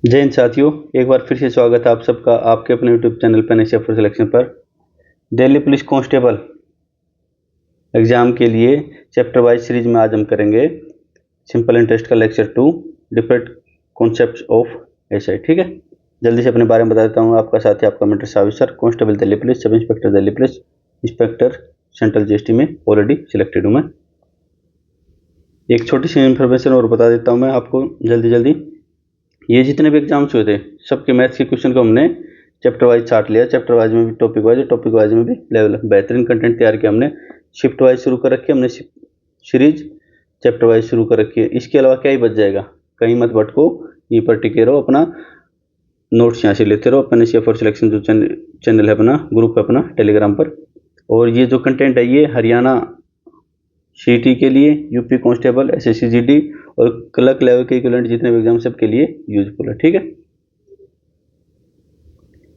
जय हिंद साथियों, एक बार फिर से स्वागत है आप सबका आपके अपने यूट्यूब चैनल पर एनएसए फॉर सिलेक्शन पर। दिल्ली पुलिस कांस्टेबल एग्जाम के लिए चैप्टर वाइज सीरीज में आज हम करेंगे सिंपल इंटरेस्ट का lecture 2 different concepts of SI. ठीक है, जल्दी से अपने बारे में बता देता हूँ। आपका साथी आपका mentor Savir sir, constable Delhi police, sub inspector Delhi police, inspector central GST में ऑलरेडी सिलेक्टेड हूँ मैं। एक छोटी सी इन्फॉर्मेशन और बता देता हूँ मैं आपको जल्दी। ये जितने भी एग्जाम्स हुए थे सबके मैथ्स के क्वेश्चन को हमने चैप्टर वाइज छाट लिया। चैप्टर वाइज में भी टॉपिक वाइज में भी लेवल बेहतरीन कंटेंट तैयार किया हमने। शिफ्ट वाइज शुरू कर रखी है हमने सीरीज, चैप्टर वाइज शुरू कर रखी है। इसके अलावा क्या ही बच जाएगा, कहीं मत भटको, यहीं पर टिके रहो, अपना नोट्स यहाँ से लेते रहो। अपने एनएसए फॉर सिलेक्शन जो चैनल है अपना, ग्रुप है अपना टेलीग्राम पर। और ये जो कंटेंट है ये हरियाणा सीटी के लिए, यूपी कांस्टेबल, एसएससी जीडी और क्लर्क लेवल के इक्विवेलेंट जितने भी एग्जाम सबके लिए यूजफुल है। ठीक है,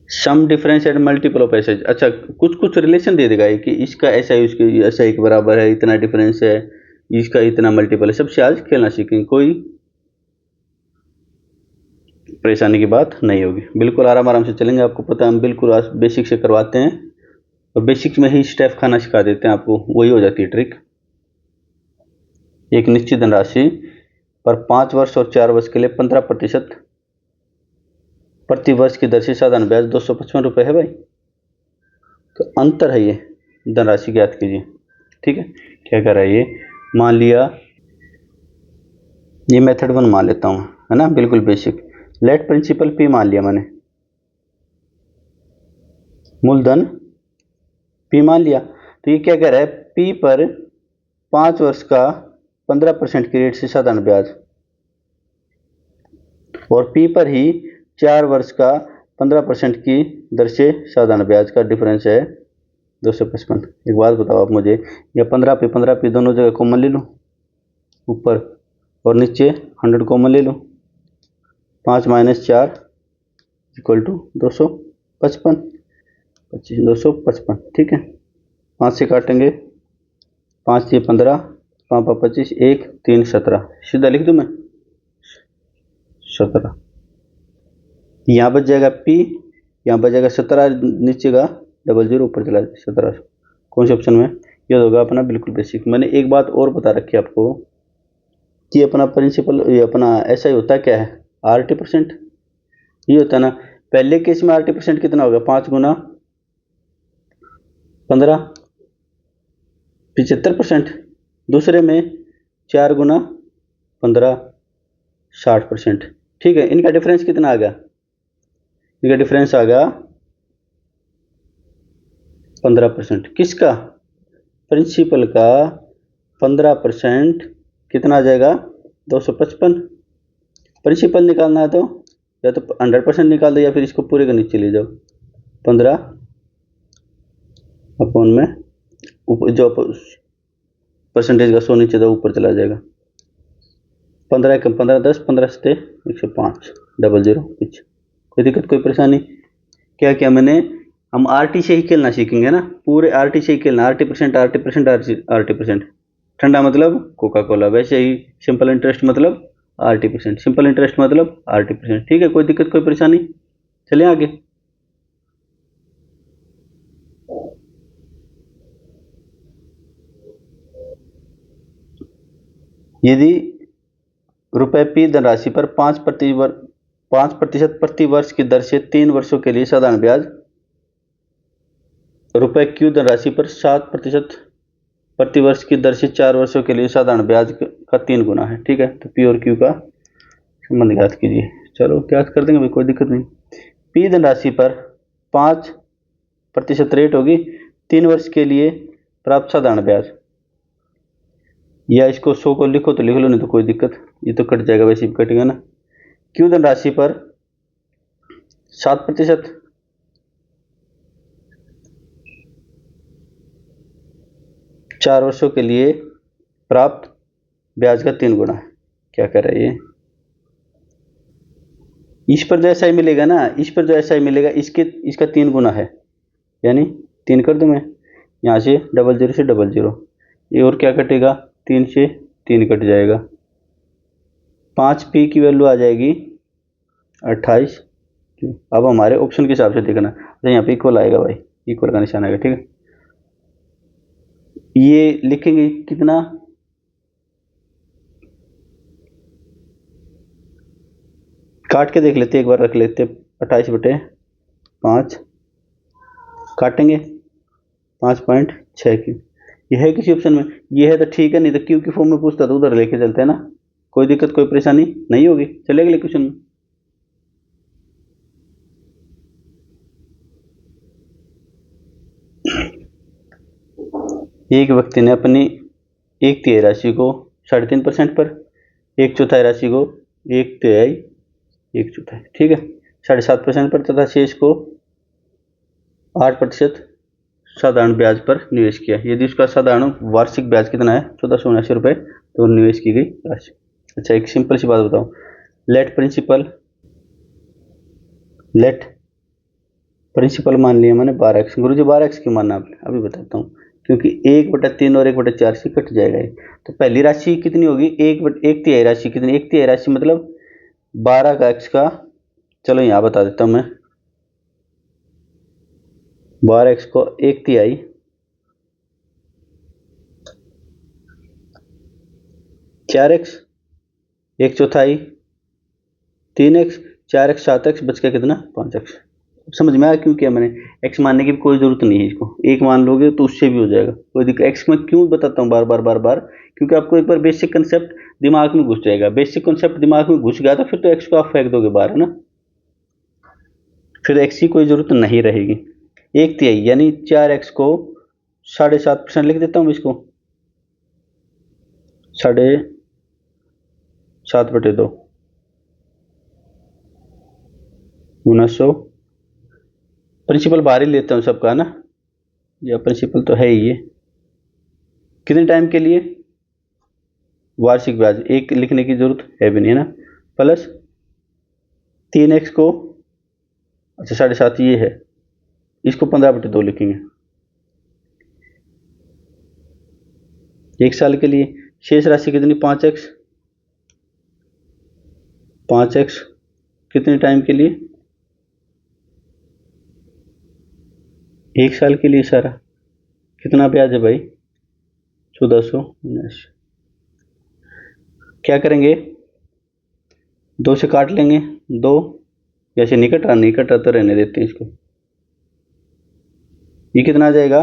sum difference and multiple of SI. अच्छा, कुछ रिलेशन दे देगा कि इसका एसआई उसके एसआई के बराबर है, इतना डिफरेंस है, इसका इतना मल्टीपल है। सबसे आज खेलना सीखेंगे, कोई परेशानी की बात नहीं होगी, बिल्कुल आराम से चलेंगे। आपको पता है हम बिल्कुल आज बेसिक से करवाते हैं और बेसिक्स में ही स्टेप खाना सिखा देते हैं आपको, वही हो जाती है ट्रिक। एक निश्चित धनराशि पर 5 वर्ष और 4 वर्ष के लिए 15% प्रति वर्ष की दर से साधारण ब्याज 255 रुपये है भाई। तो अंतर है, ये धनराशि ज्ञात कीजिए। ठीक है, क्या कर रहा है ये, मान लिया ये मेथड 1 मान लेता हूँ, है ना, बिल्कुल बेसिक। लेट प्रिंसिपल पी मान लिया मैंने, मूलधन पी मान लिया। तो ये क्या कह रहा है, पी पर 5 वर्ष का 15% की रेट से साधारण ब्याज और पी पर ही 4 वर्ष का 15% की दर से साधारण ब्याज का डिफरेंस है 255। एक बात बताओ आप मुझे, या 15 पे दोनों जगह कॉमन ले लो, ऊपर और नीचे 100 कॉमन ले लो। 5 - 4 = 255, 25 255। ठीक है, 5 से काटेंगे, 5 से 15, 5 × 25, 1 3 17, सीधा लिख दूं मैं 17। यहाँ बच जाएगा P, यहाँ बच जाएगा 17, नीचे का 00 ऊपर चला 17। कौन से ऑप्शन में, ये होगा अपना बिल्कुल बेसिक। मैंने एक बात और बता रखी है आपको कि अपना प्रिंसिपल, ये अपना ऐसा ही होता क्या है, RT%। ये होता है ना, पहले केस में RT% कितना होगा, 5 × 15 75%। दूसरे में 4 × 15 60%। ठीक है, इनका डिफरेंस कितना आ गया, इनका डिफरेंस आ गया 15%। किसका, प्रिंसिपल का 15% कितना आ जाएगा 255। प्रिंसिपल निकालना है तो या तो 100% निकाल दो या फिर इसको पूरे का नीचे ले जाओ। 15 अपॉन में जो परसेंटेज का 100 नीचे दो ऊपर चला जाएगा। 15 × 15 10, 15 से 105, 00 कुछ, कोई दिक्कत कोई परेशानी। क्या क्या मैंने, हम RT से ही खेलना सीखेंगे ना, पूरे RT से ही खेलना। RT%। ठंडा मतलब कोका कोला, वैसे ही सिंपल इंटरेस्ट मतलब RT%, सिंपल इंटरेस्ट मतलब RT%। ठीक है, कोई दिक्कत कोई परेशानी, चलिए आगे। यदि रुपए P धनराशि पर 5% प्रति वर्ष की दर से 3 वर्षों के लिए साधारण ब्याज, रुपए Q धनराशि पर 7% प्रति वर्ष की दर से 4 वर्षों के लिए साधारण ब्याज का 3 गुना है। ठीक है, तो P और Q का संबंध ज्ञात कीजिए। चलो ज्ञात कर देंगे भाई, कोई दिक्कत नहीं। P धनराशि पर 5% रेट होगी 3 वर्ष के लिए प्राप्त साधारण ब्याज, या इसको 100 को लिखो तो लिख लो, नहीं तो कोई दिक्कत, ये तो कट जाएगा, वैसे भी कटेगा ना। Q धनराशि पर 7% 4 वर्षों के लिए प्राप्त ब्याज का 3 गुना है। क्या कर रहा है ये, इस पर जो एसआई मिलेगा ना, इस पर जो एसआई मिलेगा इसका 3 गुना है, यानी 3 कर दूं मैं, यहाँ से 00 से 00, ये और क्या कटेगा, 3 से 3 कट जाएगा। 5P की वैल्यू आ जाएगी 28 क्यू। अब हमारे ऑप्शन के हिसाब से देखना, तो यहाँ पे इक्वल आएगा भाई, इक्वल का निशान आएगा, ठीक है। ये लिखेंगे कितना, काट के देख लेते, एक बार रख लेते, 28/5 काटेंगे 5.6 क्यू। ये है किसी ऑप्शन में, ये है तो ठीक है, नहीं तो क्यू की फॉर्म में पूछता तो उधर लेके चलते हैं ना, कोई दिक्कत कोई परेशानी नहीं होगी, चलेगा ले क्वेश्चन में। एक व्यक्ति ने अपनी 1/3 राशि को 3.5% पर, 1/4 राशि को 1/3 1/4, ठीक है, 7.5% पर तथा शेष को 8% साधारण ब्याज पर निवेश किया। यदि उसका साधारण वार्षिक ब्याज कितना है, 1479 रुपये, तो निवेश की गई राशि। अच्छा, एक सिंपल सी बात बताऊं, लेट प्रिंसिपल मान लिया मैंने 12x। गुरु जी 12x क्यों मानना आपने, अभी बताता हूँ, क्योंकि 1/3 और 1/4 से कट जाएगा ये। तो पहली राशि कितनी होगी, 1/3 राशि कितनी, 1/3 राशि मतलब 12 का x का, चलो यहाँ बता देता हूँ मैं, 12x को 1/3 4x 1/4 3x 4x 7x बच गया कितना 5x। समझ में आया क्यों किया मैंने, x मानने की भी कोई जरूरत नहीं है, इसको एक मान लोगे तो उससे भी हो जाएगा, कोई दिक्कत। x में क्यों बताता हूँ बार बार, क्योंकि आपको एक बार बेसिक कंसेप्ट दिमाग में घुस जाएगा, बेसिक कंसेप्ट दिमाग में घुस गया तो फिर तो x को आप फेंक दोगे बाहर, है ना, फिर x की कोई जरूरत नहीं रहेगी। 1/3 यानी 4x को 7.5% लिख देता हूँ इसको, 7.5/2 गुना 100, प्रिंसिपल बाहर ही लेता हूँ सबका ना, या प्रिंसिपल तो है ही ये, कितने टाइम के लिए, वार्षिक ब्याज एक लिखने की जरूरत है भी नहीं, है ना, प्लस 3x को, अच्छा 7.5 ये है, इसको 15/2 लिखेंगे, 1 साल के लिए। शेष राशि कितनी, 5x कितने टाइम के लिए, 1 साल के लिए सारा। कितना ब्याज है भाई, 1479। क्या करेंगे, 2 से काट लेंगे, 2 जैसे नहीं कट रहा तो रहने देते हैं इसको। ये कितना आ जाएगा,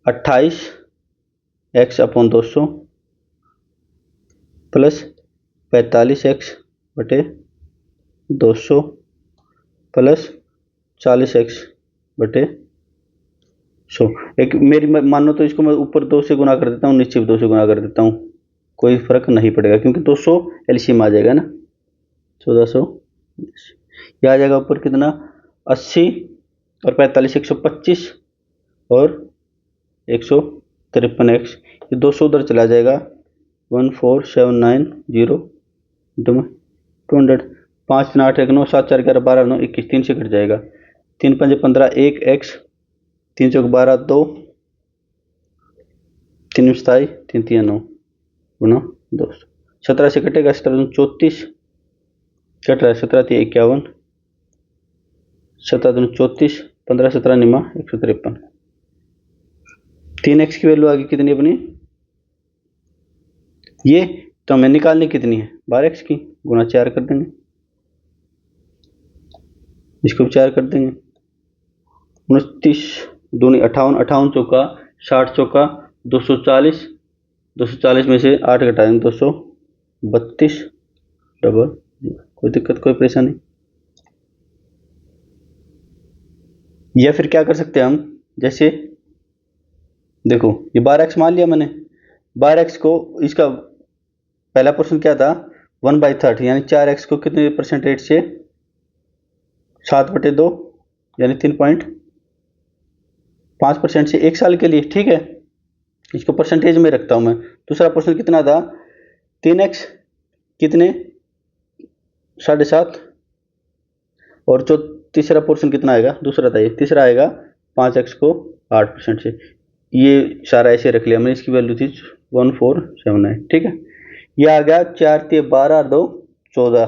28x/200 plus 45x/200 plus 40x/100। एक मेरी मानो तो इसको मैं ऊपर 2 से गुना कर देता हूँ, नीचे भी 2 से गुना कर देता हूँ, कोई फर्क नहीं पड़ेगा, क्योंकि 200 एलसीएम आ जाएगा ना, 1400। ये आ जाएगा ऊपर कितना, 80 और 45 125 और 153x, ये 200 उधर चला जाएगा, 14790 200, 5 8 1 9 7 4 11 12 9 21, 3 से कट जाएगा, 3 5 15 1 x 3 चौक 12 2 3 27 3 3 9 गुना 200, 17 से कटेगा, 17 34 कट रहा है, 17 3 51 17 34 15 17 निमा 153। 3x की वैल्यू आ गई कितनी अपनी, ये तो हमें निकालनी कितनी है, 12x की, गुना 4 कर देंगे, इसको 4 कर देंगे, 29 दूनी 58 58 चौका 60 चौका 240, 240 में से 8 घटाएंगे 232 डबल, कोई दिक्कत कोई परेशानी। या फिर क्या कर सकते हैं हम, जैसे देखो ये 12x मान लिया मैंने, 12x को इसका पहला पोर्शन क्या था, 1/30 यानी 4x को कितने परसेंटेज से, 7/2 यानी 3.5% से 1 साल के लिए, ठीक है, इसको परसेंटेज में रखता हूं मैं। दूसरा पोर्शन कितना था, 3x कितने 7.5, और जो तीसरा पोर्शन कितना आएगा, दूसरा था ये, तीसरा आएगा 5x को 8% से, ये सारा ऐसे रख लिया मैंने, इसकी वैल्यू थी 1479, ठीक है। ये आ गया 4 3 12 2 14,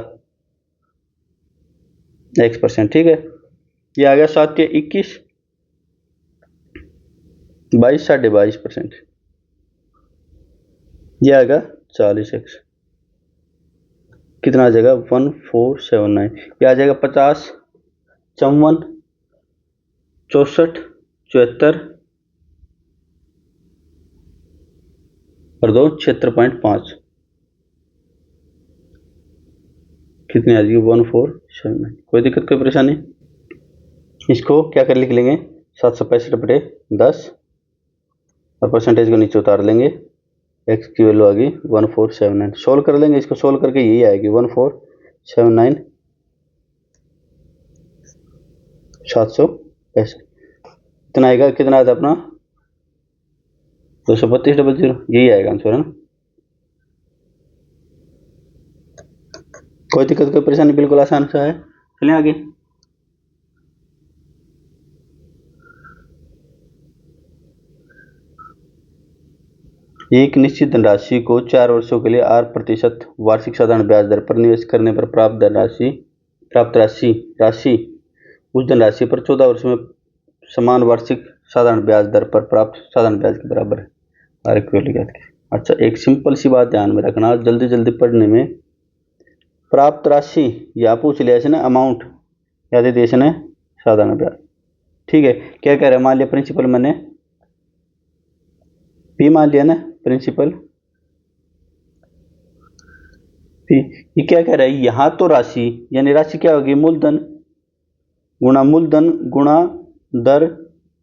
x%, ठीक है। ये आ गया 7 के 21, 22 22.5%, ये आएगा 40x, कितना आ जाएगा 1479। ये आ जाएगा 50, 54, 64, 74 और 2 76.5, कितनी आ जाएगी 1479। कोई दिक्कत कोई परेशानी? इसको क्या कर लिख लेंगे 765/10 और परसेंटेज को नीचे उतार लेंगे, एक्स की वैल्यू आ गई 1479। सोल्व कर लेंगे इसको, सोल्व करके यही आएगी 1479 765, कितना आएगा, कितना आता अपना 23200, यही आएगा आंसर, है ना। कोई दिक्कत कोई परेशानी? बिल्कुल आसान सा है। चलिए आगे। एक निश्चित धनराशि को 4 वर्षों के लिए 8% वार्षिक साधारण ब्याज दर पर निवेश करने पर प्राप्त राशि उस धनराशि पर 14 वर्ष में समान वार्षिक साधारण ब्याज दर पर प्राप्त साधारण ब्याज के बराबर है। आर इक्वल ज्ञात की। अच्छा, एक सिंपल सी बात ध्यान में रखना, जल्दी जल्दी पढ़ने में, प्राप्त राशि या पूछ लिया इसने अमाउंट, या दे दिया इसने साधारण ब्याज, ठीक है। क्या कह रहा है, मान लिया प्रिंसिपल मैंने पी मान लिया ना, प्रिंसिपल पी। ये क्या कह रहा है, यहां तो राशि, यानी राशि क्या होगी, मूलधन गुणा दर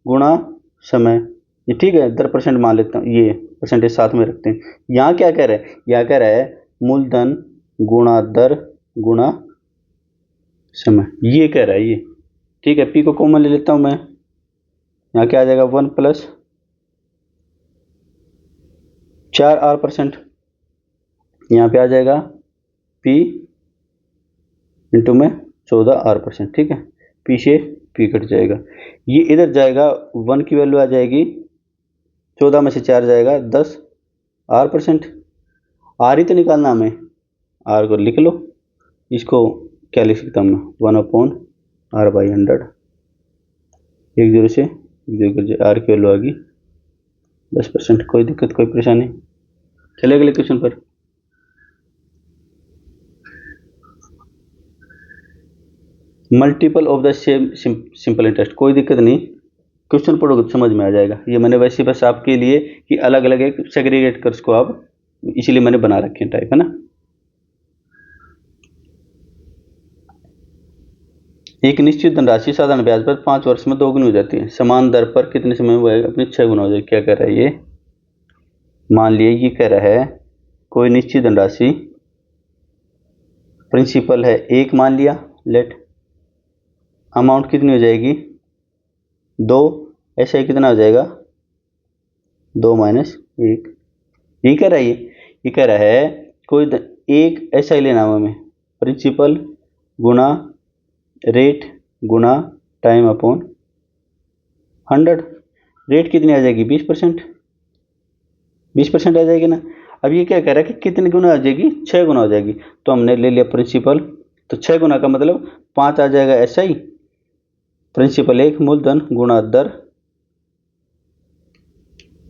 गुणा समय, ये ठीक है। दर परसेंट मान लेता हूँ, ये परसेंटेज साथ में रखते हैं। यहाँ क्या कह रहा है, यहाँ कह रहा है मूलधन गुणा दर गुणा समय, ये कह रहा है ये, ठीक है। पी को कॉमन ले लेता हूँ मैं, यहाँ क्या आ जाएगा 1 + 4R%, यहाँ पे आ जाएगा P इंटू में 14R%, ठीक है। P से P कट जाएगा, ये इधर जाएगा 1 की वैल्यू आ जाएगी, 14 में से 4 जाएगा 10R%। R ही तो निकालना हमें, R को लिख लो, इसको क्या लिख सकता हूँ मैं 1/R/100, 1 0 से 0 कर जाए, R की वैल्यू आ गई 10%। कोई दिक्कत कोई परेशानी? चले अगले क्वेश्चन पर। Multiple of the same simple interest, कोई दिक्कत नहीं, क्वेश्चन पढ़ोगे तो समझ में आ जाएगा। ये मैंने वैसे बस आपके लिए कि अलग अलग एक सेग्रीगेट कर इसको आप, इसीलिए मैंने बना रखे टाइप, है ना। एक निश्चित धनराशि साधारण ब्याज पर 5 वर्ष में 2 गुनी हो जाती है, समान दर पर कितने समय में वह अपनी 6 गुना हो जाएगी। क्या कह रहा है ये, मान लिए ये कह रहा है कोई निश्चित धनराशि, प्रिंसिपल है 1 मान लिया, लेट अमाउंट कितनी हो जाएगी 2, ऐसा ही कितना हो जाएगा 2 - 1। ये कह रहा है, ये कह रहा है कोई एक ऐसा ही लेना हमें, प्रिंसिपल गुणा रेट गुणा टाइम अपॉन 100। रेट कितनी आ जाएगी 20%, 20% आ जाएगी ना। अब ये क्या कह रहा है कि कितनी गुना आ जाएगी, 6 गुना हो जाएगी। तो हमने ले लिया प्रिंसिपल, तो 6 गुना का मतलब 5 आ जाएगा ऐसा ही, प्रिंसिपल 1 मूलधन गुणा दर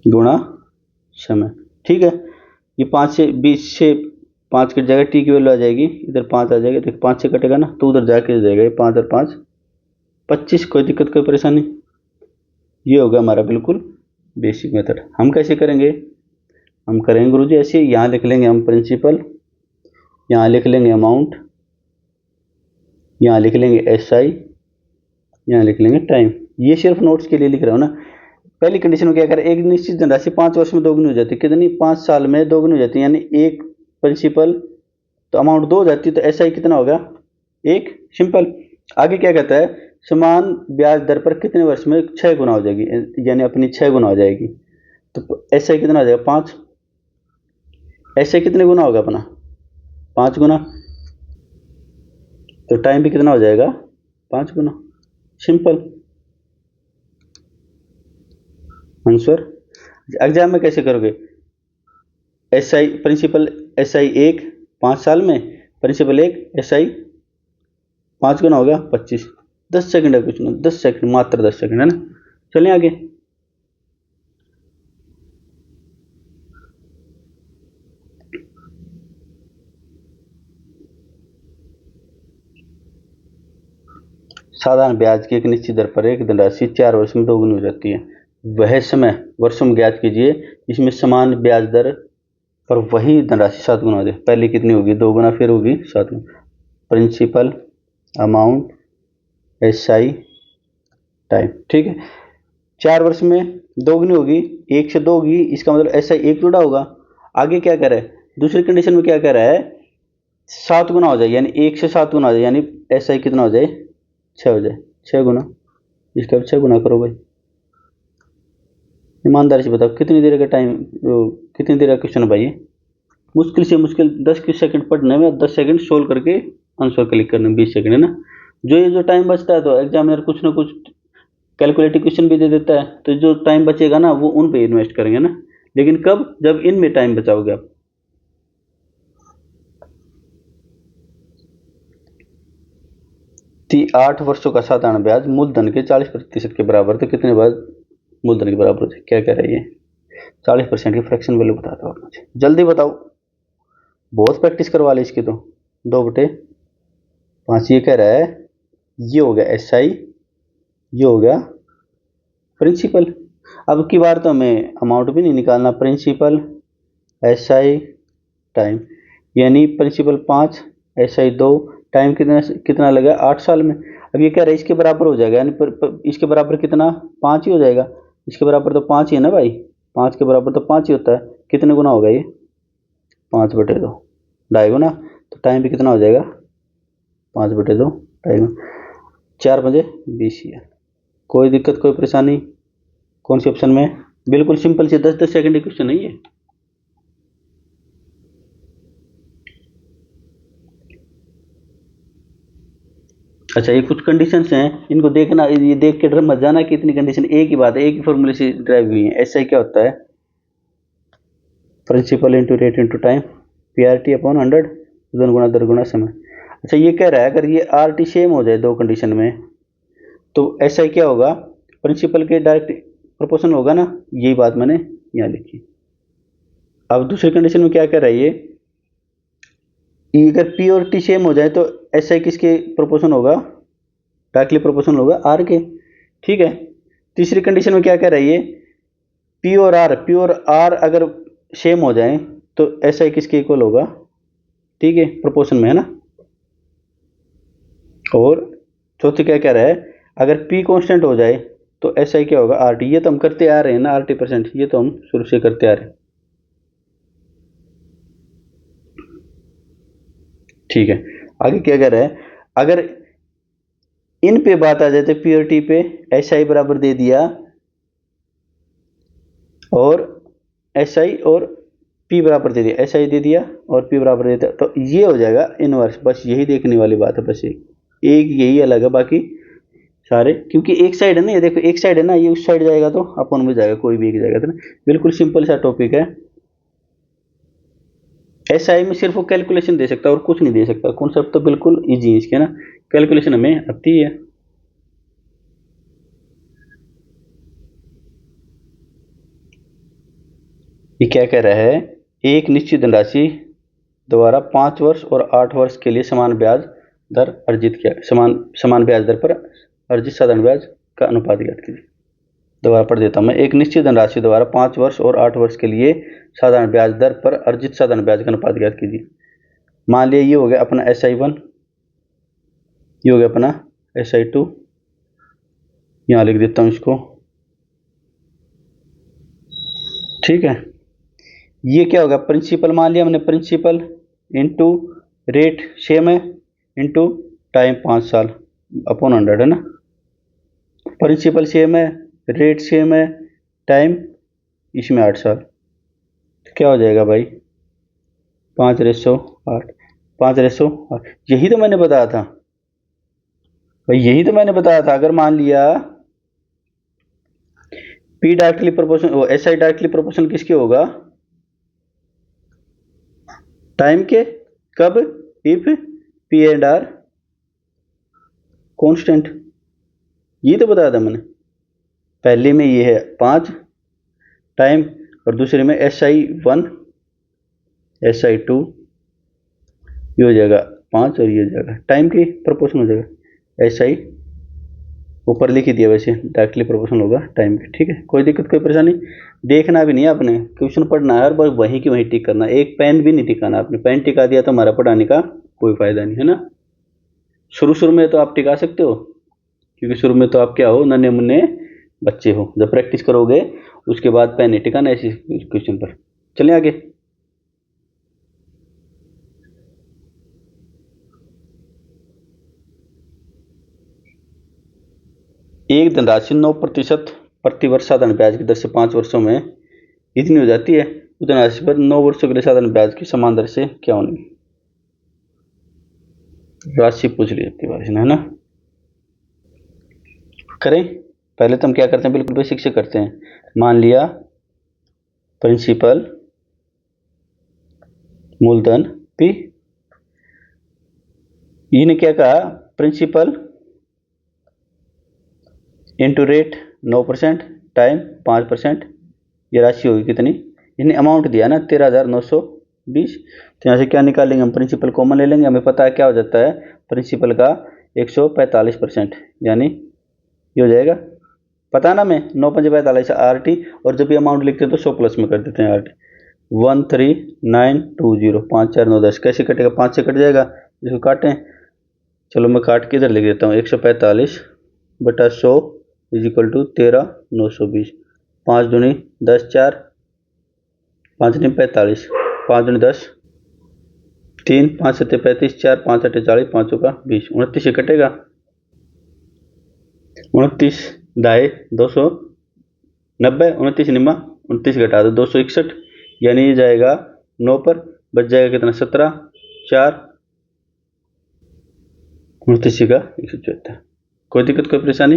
गुणा समय, ठीक है। ये 5 से 20 से 5 कट जाएगा, टी की वैल्यू आ जाएगी, इधर 5 आ जाएगा, तो 5 से कटेगा ना, तो उधर जाके जाएगा, ये 5 और 5 25। कोई दिक्कत कोई परेशानी? ये होगा हमारा बिल्कुल बेसिक मेथड। हम कैसे करेंगे, हम करेंगे गुरुजी ऐसे, यहाँ लिख लेंगे हम प्रिंसिपल, यहाँ लिख लेंगे अमाउंट, यहाँ लिख लेंगे SI, यहाँ लिख लेंगे टाइम। ये सिर्फ नोट्स के लिए लिख रहा हूँ ना। पहली कंडीशन में क्या करें, एक निश्चित धनराशि 5 वर्ष में 2 गुनी हो जाती है, कितनी 5 साल में 2 गुनी हो जाती है, यानी एक प्रिंसिपल तो अमाउंट 2 हो जाती है, तो SI कितना होगा 1, सिंपल। आगे क्या कहता है, समान ब्याज दर पर कितने वर्ष में 6 गुना हो जाएगी, यानी अपनी 6 गुना हो जाएगी, तो SI कितना हो जाएगा 5। SI कितने गुना होगा अपना 5 गुना, तो टाइम भी कितना हो जाएगा 5 गुना, सिंपल आंसर। एग्जाम में कैसे करोगे, SI प्रिंसिपल SI 1 5 साल में, प्रिंसिपल 1 SI 5 गुना हो गया 25, 10 सेकंड है कुछ ना, 10 सेकंड, मात्र 10 सेकंड है ना। चलिए आगे। साधारण ब्याज की एक निश्चित दर पर एक धनराशि 4 वर्ष में दोगुनी हो जाती है। वह समय वर्षों में ज्ञात कीजिए इसमें समान ब्याज दर पर वही धनराशि 7 गुना हो जाए। पहले कितनी होगी? 2 गुना, फिर होगी 7 गुना। प्रिंसिपल अमाउंट SI टाइम, ठीक है। 4 वर्ष में दोगुनी होगी, 1 से 2 होगी, इसका मतलब SI 1 जुड़ा होगा। आगे क्या कह रहा है? दूसरी कंडीशन में क्या कह रहा है? 7 गुना हो जाए, यानी 1 से 7 गुना हो जाए, यानी SI कितना हो जाए? 6 हो जाए, 6 गुना। इसका 6 गुना करो भाई। ईमानदारी से बताओ कितनी देर का टाइम, कितनी देर का क्वेश्चन है भाई ये? मुश्किल से मुश्किल 10 सेकंड पढ़ने में, 10 सेकंड सोल्व करके आंसर क्लिक करने में 20 सेकंड है ना। जो टाइम बचता है तो एग्जामिनर कुछ ना कुछ कैलकुलेटिव क्वेश्चन भी दे देता है, तो जो टाइम बचेगा ना वो उन पे इन्वेस्ट करेंगे ना। लेकिन कब? जब इनमें टाइम बचाओगे आप। 8 वर्षों का साधारण ब्याज मूलधन के 40% के बराबर, तो कितने बाद मूलधन के बराबर होते? क्या कह रहा है ये? 40% की फ्रैक्शन वैल्यू बता दो आप मुझे, जल्दी बताओ। बहुत प्रैक्टिस करवा ली इसकी तो। 2/5 ये कह रहा है, ये हो गया SI, ये हो गया प्रिंसिपल। अब की बार तो हमें अमाउंट भी नहीं निकालना, प्रिंसिपल SI टाइम, यानी प्रिंसिपल 5, SI 2, टाइम कितना कितना लगा? 8 साल में। अब ये कह रहा है इसके बराबर हो जाएगा, यानी इसके बराबर कितना? 5 ही हो जाएगा। इसके बराबर तो 5 ही है ना भाई, 5 के बराबर तो 5 ही होता है। कितने गुना होगा ये? 5/2, 2.5 गुना। तो टाइम भी कितना हो जाएगा? 5/2, 2.5 गुना। 4 बजे 20 है। कोई दिक्कत, कोई परेशानी? कौन से ऑप्शन में? बिल्कुल सिंपल से 10-10 सेकंड क्वेश्चन है ये। अच्छा, ये कुछ कंडीशंस हैं, इनको देखना, ये देख के डर मत जाना कि इतनी कंडीशन, एक ही बात है, एक ही फॉर्मूले से ड्राइव हुई है। ऐसा क्या होता है? Principal into rate into time, PRT upon 100, 2 गुना 2 गुना समय। अच्छा, ये कह रहा है अगर ये RT सेम हो जाए दो कंडीशन में, तो ऐसा क्या होगा? प्रिंसिपल के डायरेक्ट प्रोपोर्शनल होगा ना। यही बात मैंने यहाँ लिखी। अब दूसरी कंडीशन में क्या कह रहा है ये अगर P और T सेम हो जाए तो SI किसके प्रोपोर्शन होगा? डायरेक्टली प्रोपोर्शनल होगा R के, ठीक है। तीसरी कंडीशन में क्या कह रहा है ये? P और R अगर सेम हो जाए तो SI किसके इक्वल होगा? ठीक है, प्रोपोर्शन में है ना। और चौथी क्या कह रहा है? अगर P कांस्टेंट हो जाए तो SI क्या होगा? RT। ये तो हम करते आ रहे हैं ना, RT%, ये तो हम शुरू से करते आ रहे हैं, ठीक है। आगे क्या कह रहा है? अगर इन पे बात आ जाए तो P और T पे SI बराबर दे दिया और SI और P बराबर दे दिया, SI दे दिया और P बराबर दे दिया, तो ये हो जाएगा इनवर्स। बस यही देखने वाली बात है, बस एक यही अलग है, बाकी सारे, क्योंकि एक साइड है ना, ये देखो एक साइड है ना, ये उस साइड जाएगा तो अपन में जाएगा, कोई भी एक जाएगा, तो ना बिल्कुल सिंपल सा टॉपिक है। SI में सिर्फ वो कैलकुलेशन दे सकता है और कुछ नहीं दे सकता। कॉन्सेप्ट तो बिल्कुल इजी है इसके ना, कैलकुलेशन हमें आती है। ये क्या कह रहा है? एक निश्चित धनराशि द्वारा 5 वर्ष और 8 वर्ष के लिए समान ब्याज दर अर्जित किया, समान ब्याज दर पर अर्जित साधारण ब्याज का अनुपात ज्ञात कीजिए। दोबारा पढ़ देता हूं मैं। एक निश्चित धनराशि द्वारा 5 वर्ष और 8 वर्ष के लिए साधारण ब्याज दर पर अर्जित साधारण ब्याज का अनुपात ज्ञात कीजिए। मान लिया ये हो गया अपना SI1, ये हो गया अपना SI2, यहाँ लिख देता हूँ इसको, ठीक है। ये क्या होगा? प्रिंसिपल मान लिया हमने, प्रिंसिपल इंटू रेट सेम है इंटू टाइम 5 साल अपॉन 100 है ना। प्रिंसिपल सेम है, रेट सेम है, टाइम इसमें 8 साल, तो क्या हो जाएगा भाई? 5/8, 5/8। यही तो मैंने बताया था भाई, यही तो मैंने बताया था। अगर मान लिया P directly proportional, SI directly proportional किसके होगा? टाइम के। कब? If P and R constant, ये तो बताया था मैंने। पहले में ये है 5 टाइम और दूसरे में SI1 SI2, ये हो जाएगा 5 और ये हो जाएगा टाइम की प्रोपोर्शन हो जाएगा। SI ऊपर लिख ही दिया, वैसे डायरेक्टली प्रोपोर्शनल होगा टाइम की। ठीक है, कोई दिक्कत कोई परेशानी, देखना भी नहीं है आपने, क्वेश्चन पढ़ना है और बस वहीं की वहीं टिक करना है। एक पेन भी नहीं टिकाना, आपने पेन टिका दिया तो हमारा पढ़ाने का कोई फायदा नहीं है ना। शुरू शुरू में तो आप टिका सकते हो, क्योंकि शुरू में तो आप क्या हो, नन्हे मुन्ने बच्चे हो। जब प्रैक्टिस करोगे उसके बाद पेन नहीं टिकाना ऐसे क्वेश्चन पर। चलिए आगे। एक धनराशि 9% प्रति वर्ष साधारण ब्याज की दर से 5 वर्षों में इतनी हो जाती है, उस धनराशि पर 9 वर्षों के लिए साधारण ब्याज की समान दर से क्या होनी। राशि पूछ ली जाती है ना। करें, पहले तो हम क्या करते हैं, बिल्कुल बेसिक से करते हैं। मान लिया प्रिंसिपल मूलधन P, इन्हें क्या कहा, प्रिंसिपल इंटू रेट 9% टाइम 5%, ये राशि होगी कितनी, इन्हें अमाउंट दिया ना 13,920। तो यहाँ से क्या निकालेंगे हम, प्रिंसिपल कॉमन ले लेंगे, हमें पता है क्या हो जाता है प्रिंसिपल का 145%, यानी ये हो जाएगा, पता ना, मैं 9×5 = 45 RT, और जब भी अमाउंट लिखते हैं तो 100 प्लस में कर देते हैं RT। 13920, 5 4 9 10, कैसे कटेगा, 5 से कट जाएगा, इसको काटें। चलो मैं काट के इधर लिख देता हूँ, 145/100 = 13,920। 5 दूनी 10 4, 5 दूनी 45, 5 दूनी 10, 3 5 7 35, 4 5 8 40, 5 का 20, 29 से कटेगा, 29 दाए 290, 29 निम्मा 29 घटा दो 261, यानी ये जाएगा 9 पर, बच जाएगा कितना 17, 4 29 का 174। कोई दिक्कत कोई परेशानी,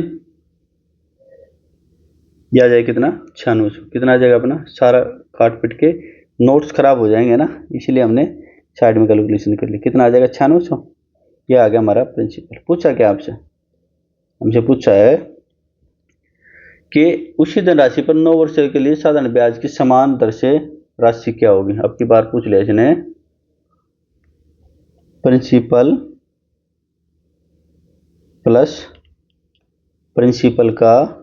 ये आ जाएगा कितना 9600। कितना आ जाएगा अपना, सारा काट पिट के नोट्स खराब हो जाएंगे ना, इसलिए हमने साइड में कैलकुलेशन कर ली। कितना आ जाएगा 9600, ये आ गया हमारा प्रिंसिपल। पूछा क्या आपसे, हमसे पूछा है कि उसी धनराशि पर 9 वर्षों के लिए साधारण ब्याज की समान दर से राशि क्या होगी। अब की बार पूछ लिया इसने, प्रिंसिपल प्लस प्रिंसिपल का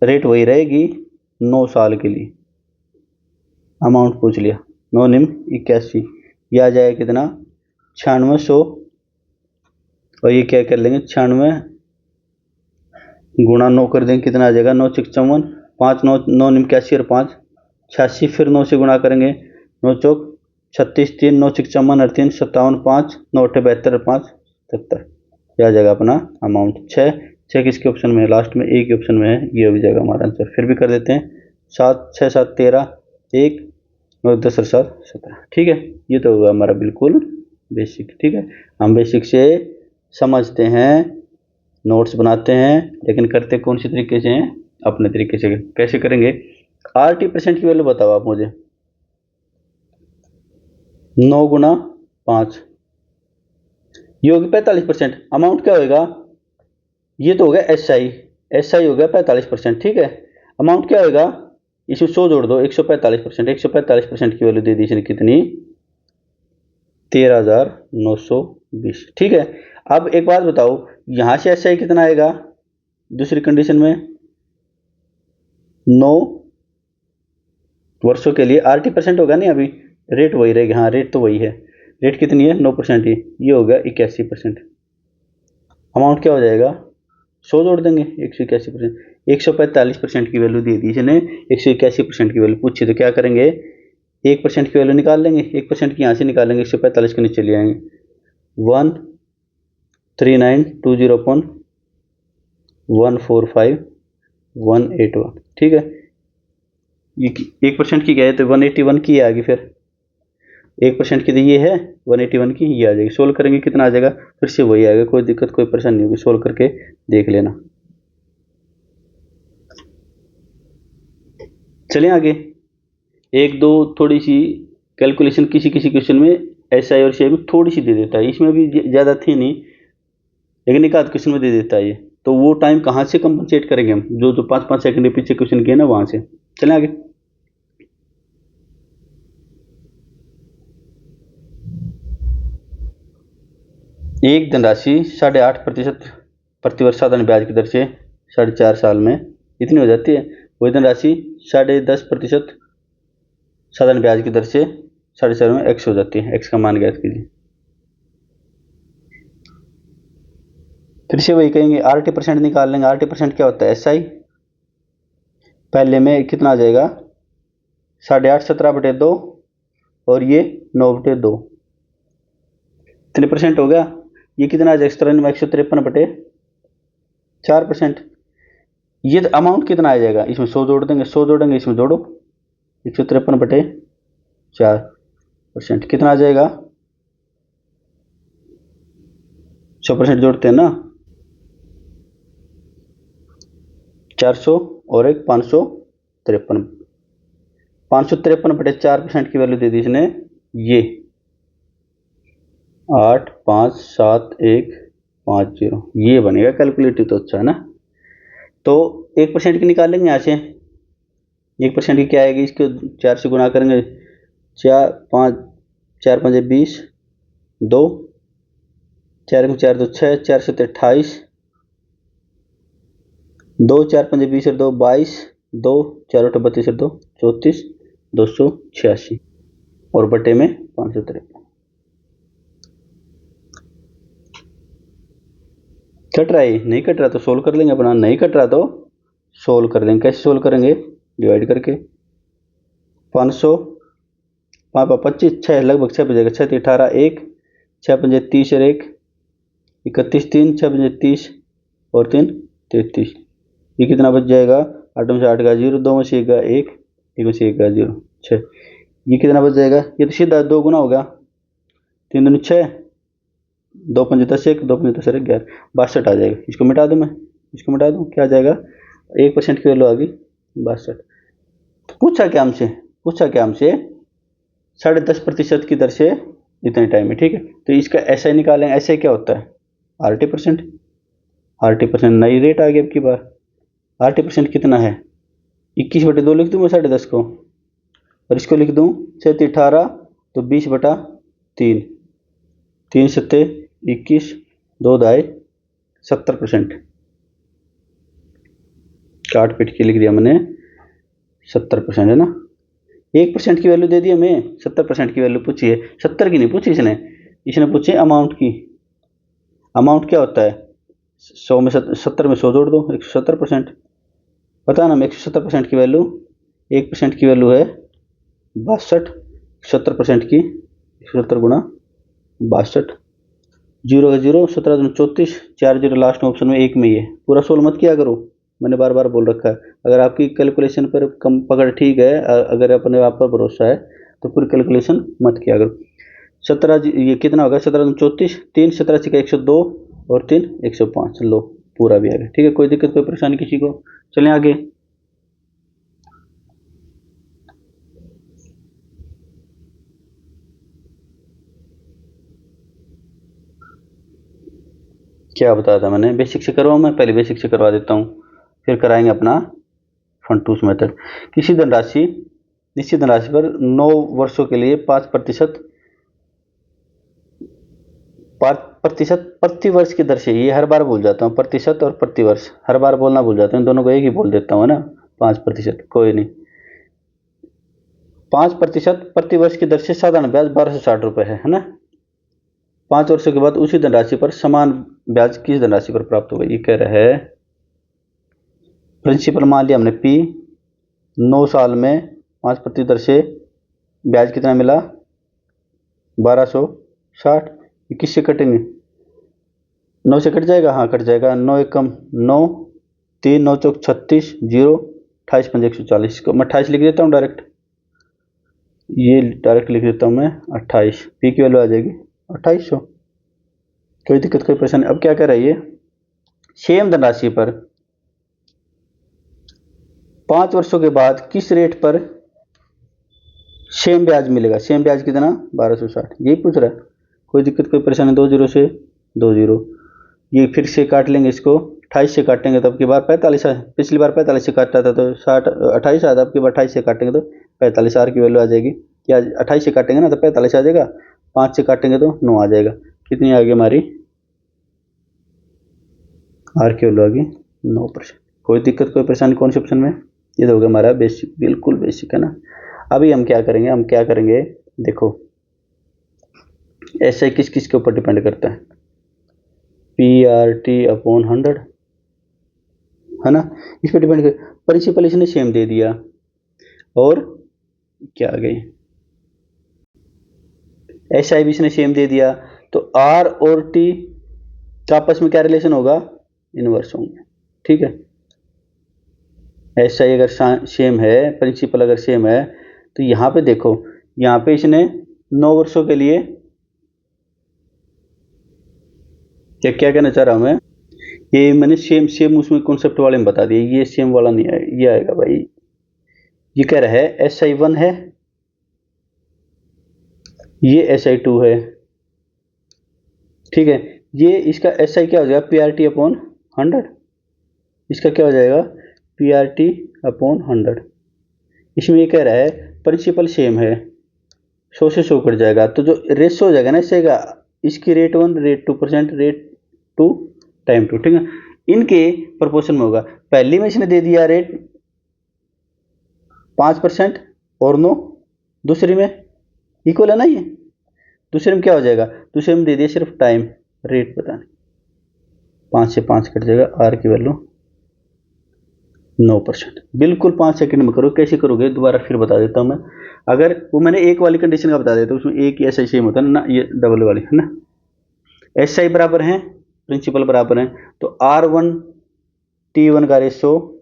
रेट वही रहेगी 9 साल के लिए, अमाउंट पूछ लिया 9 निम 81, यह आ जाएगा कितना 9600, और ये क्या कर लेंगे 96 गुणा 9 कर देंगे, कितना आ जाएगा 9 6 54, 5 9 9 निम 81 और 5 86, फिर 9 से गुणा करेंगे, 9 चौक 36, 3 9 6 54 और 3 57, 5 9 8 72 और 5 70, यह आ जाएगा अपना अमाउंट। 6 किसके ऑप्शन में है, लास्ट में एक ही ऑप्शन में है, ये हो जाएगा हमारा आंसर। फिर भी कर देते हैं, 7 6 7 13, 1 9 10 और 7 17। ठीक है, ये तो होगा हमारा बिल्कुल बेसिक। ठीक है, हम बेसिक से समझते हैं, नोट्स बनाते हैं, लेकिन करते कौन सी तरीके से हैं, अपने तरीके से। कैसे करेंगे, RT% की वैल्यू बताओ आप मुझे। 9 गुना 5, ये होगी 45%। अमाउंट क्या होगा, ये तो हो गया SI हो गया 45%। ठीक है, अमाउंट क्या होगा, इसमें 100 जोड़ दो, 145%। 145% की वैल्यू दे दी इसने कितनी, 13,920। ठीक है, अब एक बात बताओ, यहां से SI कितना आएगा, दूसरी कंडीशन में 9 वर्षों के लिए RT% होगा नहीं, अभी रेट वही रहेगा, हाँ रेट तो वही है, रेट कितनी है 9% ही, ये होगा 81%। अमाउंट क्या हो जाएगा, 100 जोड़ देंगे, 181%। 145% की वैल्यू दे दी इसने, 181% की वैल्यू पूछी, तो क्या करेंगे 1% की वैल्यू निकाल लेंगे, 1% की यहाँ से निकालेंगे, 145 के नीचे ले आएंगे, 13920.145,181। ठीक है, ये 1% की गए तो 181 की आ गई, फिर 1% की तो ये है 181 की, ये आ जाएगी। सोल्व करेंगे कितना आ जाएगा, फिर से वही आएगा, कोई दिक्कत कोई परेशानी नहीं होगी, सोल्व करके देख लेना। चलें आगे, एक दो थोड़ी सी कैलकुलेशन किसी किसी क्वेश्चन में SI और CI में थोड़ी सी दे देता है, इसमें भी ज़्यादा थी नहीं, लेकिन एक आध क्वेश्चन में दे देता है ये, तो वो टाइम कहाँ से कंपनसेट करेंगे हम, जो जो 5-5 सेकंड के पीछे क्वेश्चन किए ना वहां से। चलें आगे। एक धनराशि 8.5% प्रतिवर्ष साधारण ब्याज की दर से 4.5 साल में इतनी हो जाती है। वही धनराशि 10.5% साधारण ब्याज की दर से 4.5 में x हो जाती है। x का मान ज्ञात कीजिए। फिर से वही कहेंगे, RT% निकाल लेंगे। RT% क्या होता है, SI। पहले में कितना आ जाएगा, 8.5 17/2 और ये 9/2, कितने परसेंट हो गया, ये कितना आ जाएगा 153/4%। ये अमाउंट कितना आ जाएगा, इसमें 100 जोड़ देंगे, 100 जोड़ेंगे इसमें जोड़ो, 153/4%, कितना आ जाएगा, 100% जोड़ते हैं ना, 400 और एक 553, 553/4% की वैल्यू दे दी इसने, ये 857,150, ये बनेगा। कैलकुलेटिव तो अच्छा है ना। तो 1% की निकाल लेंगे यहाँ से। 1% की क्या आएगी, इसको 4 से गुणा करेंगे, 4 5 20, 2 4 4 2 6, 4 7 28, 2 4 5 20 और 2 22, 2 4 8 32 और 2 34, 286 और बटे में 553। कट रहा है, नहीं कट रहा तो सोल्व कर लेंगे अपना, नहीं कट रहा तो सोल्व कर लेंगे। कैसे सोल्व करेंगे, डिवाइड करके 500 5 25 6 लगभग 6 बजेगा, 6 18 1 6 5 30 और 1 31 3 6 5 30 और 3 33, ये कितना बच जाएगा, 8 में से 8 का 0, 2 में से 1 का 1, 1 में से 1 का 0 6, ये कितना बच जाएगा, ये तो सीधा 2 गुना हो गया, 3 दूनी 6, 2 5 10 1, 2 5 10 11, 62 आ जाएगा। इसको मिटा दूँ मैं, इसको मिटा दूँ, क्या आ जाएगा, 1% की वैल्यू आ गई 62। तो पूछा क्या हमसे, 10.5% की दर से इतने टाइम में, ठीक है। तो इसका ऐसा ही निकालेंगे, ऐसे क्या होता है, RT%, नई रेट आ गई अब की बार। RT% कितना है, 21/2 लिख दूँ मैं 10.5 को, और इसको लिख दूँ 7 18 तो 20/3, 3 7 21, 2 दाए 70%, 8 की लिख दिया मैंने, 70% है ना। 1% की वैल्यू दे दी हमें, 70% की वैल्यू पूछी है, 70 की नहीं पूछी इसने पूछी अमाउंट की। अमाउंट क्या होता है, 100 में 70 में 100 जोड़ दो, 170%। पता है ना, 170% की वैल्यू, 1% की वैल्यू है 62, 70% की 170 गुणा 62, 0 का 0, 17 दूनी 34, 4 0 लास्ट में ऑप्शन में 1 में, ये पूरा सोल्व मत किया करो, मैंने बार बार बोल रखा है। अगर आपकी कैलकुलेशन पर कम पकड़ ठीक है, अगर अपने आप पर भरोसा है तो पूरी कैलकुलेशन मत किया करो। 17 ये कितना होगा, 17 दूनी 34, 3 17 का 102 और 3 105, लो पूरा भी आ गया, ठीक है। कोई दिक्कत कोई परेशानी किसी को, चलें आगे। क्या बताया था मैंने, बेसिक से करवाऊँ मैं, पहले बेसिक से करवा देता हूँ, फिर कराएंगे अपना फंड टूस मेथड। किसी धनराशि निश्चित धनराशि पर 9 वर्षों के लिए 5% प्रति वर्ष की दर से, ये हर बार भूल जाता हूँ, प्रतिशत और प्रतिवर्ष हर बार बोलना भूल जाता हूँ, दोनों को एक ही बोल देता हूँ ना, 5%, कोई नहीं, 5% प्रति वर्ष की दर से साधारण ब्याज 1260 रुपये है ना। 5 वर्षों के बाद उसी धनराशि पर समान ब्याज किस धनराशि पर प्राप्त होगा, ये कह रहा है। प्रिंसिपल मान लिया हमने P, 9 साल में 5% दर से ब्याज कितना मिला, 1260, ये किससे कटेंगे, 9 से कट जाएगा, हाँ कट जाएगा, 9 एक कम 9, 3 9 चौक 36, 0 28 5 140, को मैं 28 लिख देता हूँ डायरेक्ट, ये डायरेक्ट लिख देता हूँ मैं 28, P की वैल्यू आ जाएगी 2800, कोई दिक्कत कोई परेशानी। अब क्या कह रहा है ये, सेम धनराशि पर 5 वर्षों के बाद किस रेट पर सेम ब्याज मिलेगा, सेम ब्याज कितना 1260, यही पूछ रहा है। कोई दिक्कत कोई परेशानी, 2 0 से 2 0, ये फिर से काट लेंगे इसको, 28 से काटेंगे तो अब की बार 45 है, पिछली बार 45 से काटा था तो 60 28 आया था, अब की बार 28 से काटेंगे तो 45 आर की वैल्यू आ जाएगी। क्या 28 से काटेंगे ना तो 45 आ जाएगा, 5 से काटेंगे तो 9 आ जाएगा। कितनी आ गई हमारी आर की वैल्यू आ गई 9%। कोई दिक्कत कोई परेशानी कौन से ऑप्शन में? ये तो हो गया हमारा बेसिक, बिल्कुल बेसिक है ना। अभी हम क्या करेंगे, देखो ऐसे किस किस के ऊपर डिपेंड करता है, पी आर टी अपॉन 100 है ना, इस पर डिपेंड कर। प्रिंसिपल इसने सेम दे दिया और क्या आ गई एस आई भी इसने सेम दे दिया, तो आर और टी का आपस में क्या रिलेशन होगा, इनवर्स होंगे। ठीक है, एस आई अगर सेम है, प्रिंसिपल अगर सेम है, तो यहाँ पे देखो, यहाँ पे इसने 9 वर्षों के लिए क्या क्या कहना चाह रहा हूं मैं, ये मैंने सेम उसमें कॉन्सेप्ट वाले में बता दिया, ये सेम वाला नहीं आएगा, ये आएगा भाई। ये कह रहा है एस आई 1 है, ये एस आई 2 है। ठीक है, ये इसका एस आई क्या हो जाएगा, पी आर टी अपॉन 100, इसका क्या हो जाएगा, पी आर टी अपॉन 100। इसमें ये कह रहा है प्रिंसिपल सेम है, 100 से 100 कट जाएगा, तो जो रेशो हो जाएगा ना इससे का, इसकी रेट 1 रेट 2% रेट 2 टाइम 2। ठीक है, इनके प्रोपोर्शन में होगा। पहली में इसने दे दिया रेट 5% और 9, दूसरी में इक्वल है ना, ये दूसरे में क्या हो जाएगा, दूसरे में दे दिया सिर्फ टाइम, रेट पता नहीं, 5 से 5 कट जाएगा, आर की वैल्यू 9%। बिल्कुल 5 सेकंड में करो, कैसे करोगे दोबारा फिर बता देता हूं मैं। अगर वो मैंने एक वाली कंडीशन का बता देता हूँ, उसमें एक ऐसा सेम होता है ना, ये डबल वाली है ना, एस आई बराबर है, प्रिंसिपल बराबर है, तो R1 T1 का रेशो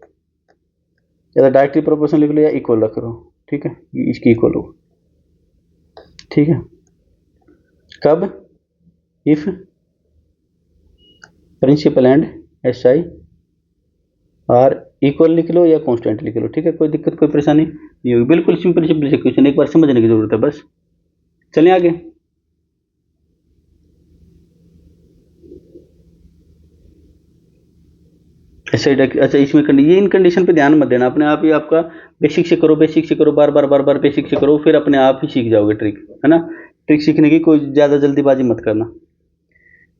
या डायरेक्टली प्रोपोर्शन लिख लो या इक्वल रख लो। ठीक है, इसकी इक्वल हो। ठीक है, कब, if principal and S I R equal लिख लो या कांस्टेंट लिख लो। ठीक है, कोई दिक्कत कोई परेशानी नहीं होगी, बिल्कुल सिंपल सिंपल से क्वेश्चन, एक बार समझने की जरूरत है बस। चलें आगे। अच्छा इसमें ये इन कंडीशन पे ध्यान मत देना, अपने आप ही आपका बेसिक से करो, बेसिक से करो, बार बार बेसिक से करो, फिर अपने आप ही सीख जाओगे ट्रिक, है ना। ट्रिक सीखने की कोई ज़्यादा जल्दीबाजी मत करना।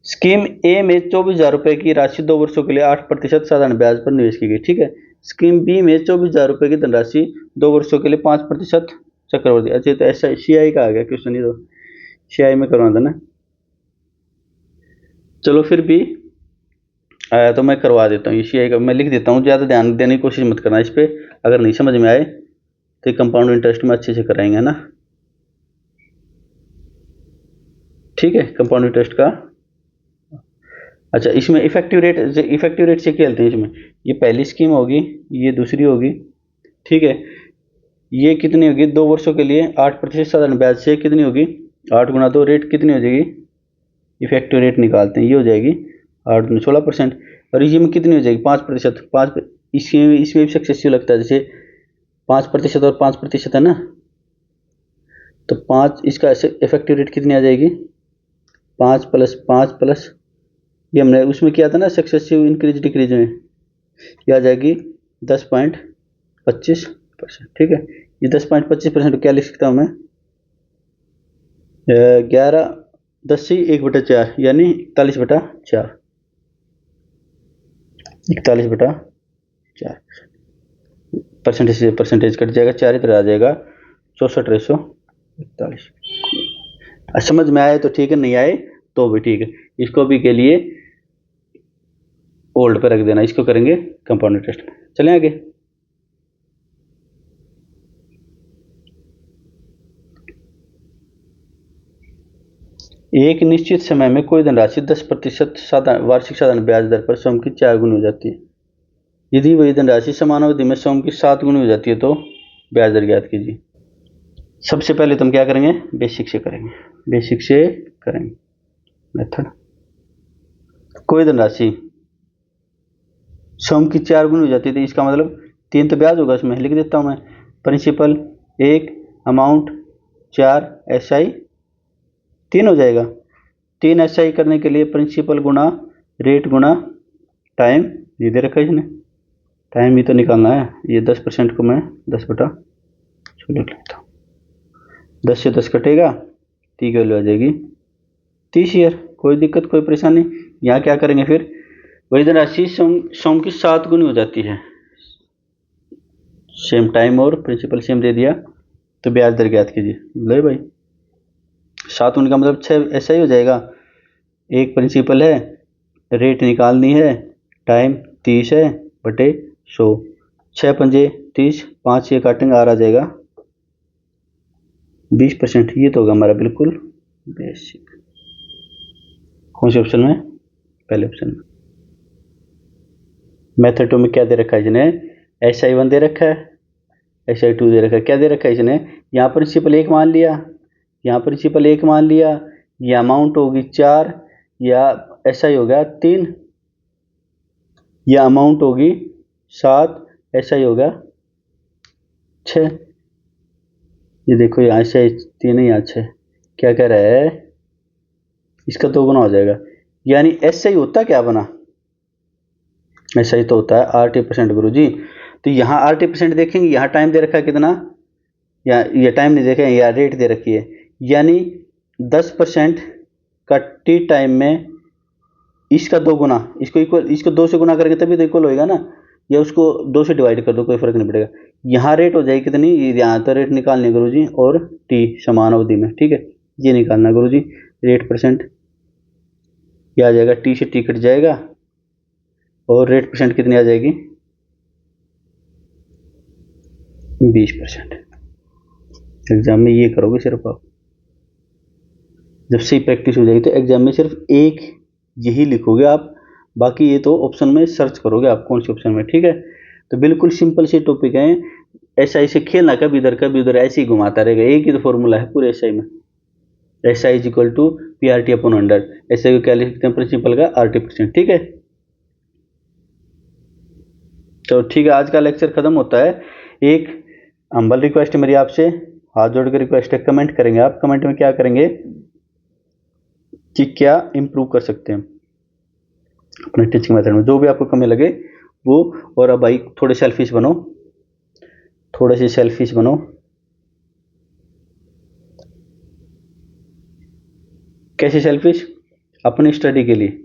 स्कीम ए में 24,000 रुपये की राशि 2 वर्षों के लिए 8% साधारण ब्याज पर निवेश की गई। ठीक है, स्कीम बी में 24,000 रुपये की धनराशि 2 वर्षों के लिए 5% चक्रवृद्धि। अच्छा तो ऐसा सी आई का आ गया क्वेश्चन, ये तो सी आई में करवा देना। चलो फिर भी आया तो मैं करवा देता हूँ, ये का मैं लिख देता हूँ, ज़्यादा ध्यान देने की कोशिश मत करना इस पर। अगर नहीं समझ में आए तो कंपाउंड इंटरेस्ट में अच्छे से कराएंगे, है ना। ठीक है, कंपाउंड इंटरेस्ट का। अच्छा इसमें इफेक्टिव रेट से खेलते हैं इसमें, ये पहली स्कीम होगी, ये दूसरी होगी। ठीक है, ये कितनी होगी, 2 वर्षों के लिए 8% साधारण ब्याज से कितनी होगी, 8 गुना 2 रेट कितनी हो जाएगी, इफेक्टिव रेट निकालते हैं, ये हो जाएगी 8 गुना 16%। और ये में कितनी हो जाएगी, 5%। 5 इसमें भी सक्सेसिव लगता है, जैसे 5% और 5% है ना, तो 5 इसका इफेक्टिव रेट कितनी आ जाएगी, 5 प्लस 5 प्लस ये हमने उसमें किया था ना सक्सेसिव इंक्रीज डिक्रीज में, ये आ जाएगी 10.25%। ठीक है, ये 10.25% क्या लिख सकता हूँ मैं, 11 10 से 1/4 यानी 41/4, 41/4 परसेंटेज कट जाएगा, 4 इधर आ जाएगा, 64/41। समझ में आए तो ठीक है, नहीं आए तो भी ठीक है, इसको भी के लिए होल्ड पर रख देना, इसको करेंगे कंपाउंड इंटरेस्ट में। चलें आगे। एक निश्चित समय में कोई धनराशि 10% वार्षिक साधारण ब्याज दर पर स्वयं की 4 गुनी हो जाती है। यदि वही धनराशि समान अवधि में स्वयं की 7 गुनी हो जाती है तो ब्याज दर ज्ञात कीजिए। सबसे पहले तुम क्या करेंगे, बेसिक से करेंगे मेथड। कोई धनराशि स्वयं की 4 गुनी हो जाती है तो इसका मतलब 3 तो ब्याज होगा, इसमें लिख देता हूँ मैं, प्रिंसिपल 1 अमाउंट 4 एस आई 3 हो जाएगा। 3 एस आई करने के लिए प्रिंसिपल गुना रेट गुना टाइम, ये दे रखा है इसने, टाइम ही तो निकालना है। ये 10% को मैं 10/100 लिख लेता हूँ। 10 से 10 कटेगा, टी की वैल्यू आ जाएगी 30 ईयर। कोई दिक्कत कोई परेशानी। यहाँ क्या करेंगे फिर, वही धनराशि सोम की 7 गुनी हो जाती है। सेम टाइम और प्रिंसिपल सेम दे दिया तो ब्याज दर ज्ञात कीजिए। ले भाई 7 गुनी का मतलब 6 ऐसा ही हो जाएगा। एक प्रिंसिपल है, रेट निकालनी है, टाइम 30 है बटे 100, 6 पंजे 30, 5 ये काटेंगे, आ जाएगा 20%। ये तो होगा हमारा बिल्कुल बेसिक। कौन से ऑप्शन में, पहले ऑप्शन में। मेथड 2 में क्या दे रखा है इसने, SI1 दे रखा है, SI2 दे रखा है। क्या दे रखा है इसने, यहाँ प्रिंसिपल 1 मान लिया, यहाँ प्रिंसिपल 1 मान लिया, ये अमाउंट होगी 4, या SI हो गया 3, या अमाउंट होगी 7, SI हो गया 6। ये देखो यहाँ SI 3 है, यहाँ 6। क्या कह रहा है, इसका 2 गुना हो जाएगा। यानी SI होता क्या बना, SI तो होता है RT% गुरु जी। तो यहाँ RT% देखेंगे, यहाँ टाइम दे रखा है कितना, या ये टाइम नहीं देखें, या रेट दे रखी है। यानी 10% का टी टाइम में इसका 2 गुना, इसको इक्वल, इसको 2 से गुना करके तभी तो इक्वल होएगा ना, या उसको 2 से डिवाइड कर दो, कोई फर्क नहीं पड़ेगा। यहाँ रेट हो जाएगी कितनी, यहाँ तो रेट निकालनी गुरु जी, और टी समान अवधि में, ठीक है, ये निकालना गुरु जी। रेट परसेंट क्या आ जाएगा, टी से टी कट जाएगा, और रेट परसेंट कितनी आ जाएगी, 20%। एग्जाम में ये करोगे सिर्फ आप, जब से प्रैक्टिस हो जाएगी तो एग्जाम में सिर्फ एक यही लिखोगे आप, बाकी ये तो ऑप्शन में सर्च करोगे आप कौन से ऑप्शन में, ठीक है। तो बिल्कुल सिंपल से टॉपिक है, SI से खेलना, कभी इधर कभी उधर, ऐसे ही घुमाता रहेगा। एक ही तो फॉर्मूला है पूरे SI में, SI is equal to PRT/100। SI को क्या लिखते हैं, प्रिंसिपल का RT%, ठीक है। तो ठीक है, आज का लेक्चर खत्म होता है। एक हम्बल रिक्वेस्ट है मेरी आपसे, हाथ जोड़ कर रिक्वेस्ट है, कमेंट करेंगे आप, कमेंट में क्या करेंगे कि क्या इम्प्रूव कर सकते हैं अपने टीचिंग मेथड में, जो भी आपको कमी लगे वो। और अब भाई थोड़े सेल्फिश बनो, थोड़े से सेल्फिश बनो। कैसे सेल्फिश, अपनी स्टडी के लिए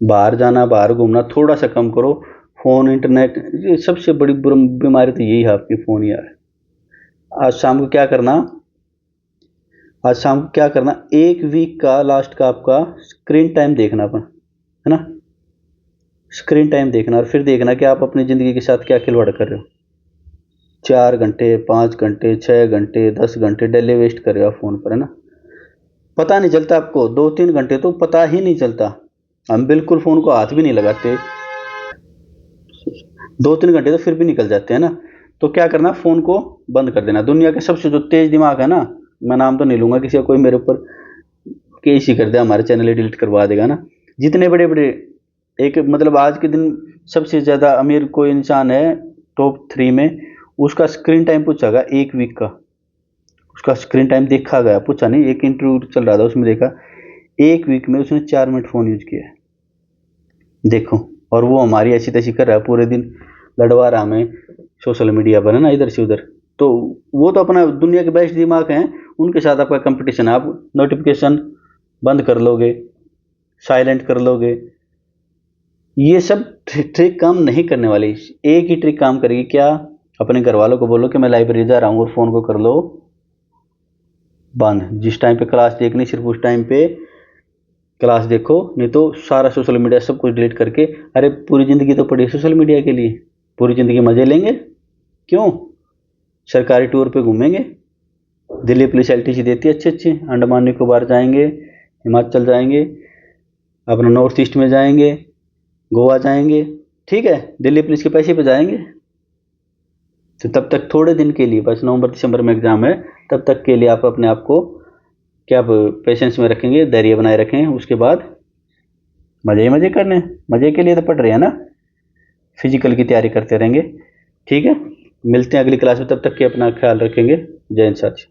बाहर जाना, बाहर घूमना थोड़ा सा कम करो। फोन, इंटरनेट, ये सबसे बड़ी बीमारी तो यही है आपकी, फोन यार। आज शाम को क्या करना, आज शाम को क्या करना, 1 वीक का लास्ट का आपका स्क्रीन टाइम देखना अपन, है ना, स्क्रीन टाइम देखना, और फिर देखना कि आप अपनी ज़िंदगी के साथ क्या खिलवाड़ कर रहे हो। 4 घंटे, 5 घंटे, 6 घंटे, 10 घंटे डेली वेस्ट कर रहे हो फ़ोन पर, है ना। पता नहीं चलता आपको, 2-3 घंटे तो पता ही नहीं चलता। हम बिल्कुल फ़ोन को हाथ भी नहीं लगाते, 2-3 घंटे तो फिर भी निकल जाते हैं ना। तो क्या करना, फ़ोन को बंद कर देना। दुनिया के सबसे जो तेज़ दिमाग है ना, मैं नाम तो नहीं लूँगा किसी का, कोई मेरे ऊपर केस ही कर दे, हमारे चैनल ही डिलीट करवा देगा ना। जितने बड़े बड़े, एक मतलब आज के दिन सबसे ज़्यादा अमीर कोई इंसान है टॉप 3 में, उसका स्क्रीन टाइम पूछा गया 1 वीक का, उसका स्क्रीन टाइम देखा गया, पूछा नहीं, एक इंटरव्यू चल रहा था उसमें देखा, 1 वीक में उसने 4 मिनट फ़ोन यूज किया है, देखो। और वो हमारी ऐसी तैसी कर रहा है, पूरे दिन लड़वा रहा हमें सोशल मीडिया पर, है ना, इधर से उधर। तो वो तो अपना दुनिया के बेस्ट दिमाग हैं, उनके साथ आपका कंपटीशन है। आप नोटिफिकेशन बंद कर लोगे, साइलेंट कर लोगे, ये सब ट्रिक काम नहीं करने वाली। एक ही ट्रिक काम करेगी, क्या, अपने घर वालों को बोलो कि मैं लाइब्रेरी जा रहा हूँ, और फ़ोन को कर लो बंद। जिस टाइम पे क्लास देखनी सिर्फ उस टाइम पे क्लास देखो, नहीं तो सारा सोशल मीडिया सब कुछ डिलीट करके। अरे पूरी ज़िंदगी तो पड़ी सोशल मीडिया के लिए, पूरी ज़िंदगी मज़े लेंगे, क्यों, सरकारी टूर पे घूमेंगे, दिल्ली पुलिस LTC देती है अच्छे अच्छे, अंडमान निकोबार जाएंगे, हिमाचल जाएंगे, अपना नॉर्थ ईस्ट में जाएंगे, गोवा जाएंगे, ठीक है, दिल्ली पुलिस के पैसे पे जाएंगे। तो तब तक थोड़े दिन के लिए, बस नवंबर-दिसंबर में एग्ज़ाम है, तब तक के लिए आप अपने आप को क्या पेशेंस में रखेंगे, धैर्य बनाए रखें। उसके बाद मज़े ही मज़े करने, मज़े के लिए तो पढ़ रहे हैं ना, फिजिकल की तैयारी करते रहेंगे, ठीक है। मिलते हैं अगली क्लास में, तब तक के अपना ख्याल रखेंगे। जय हिंद साथी।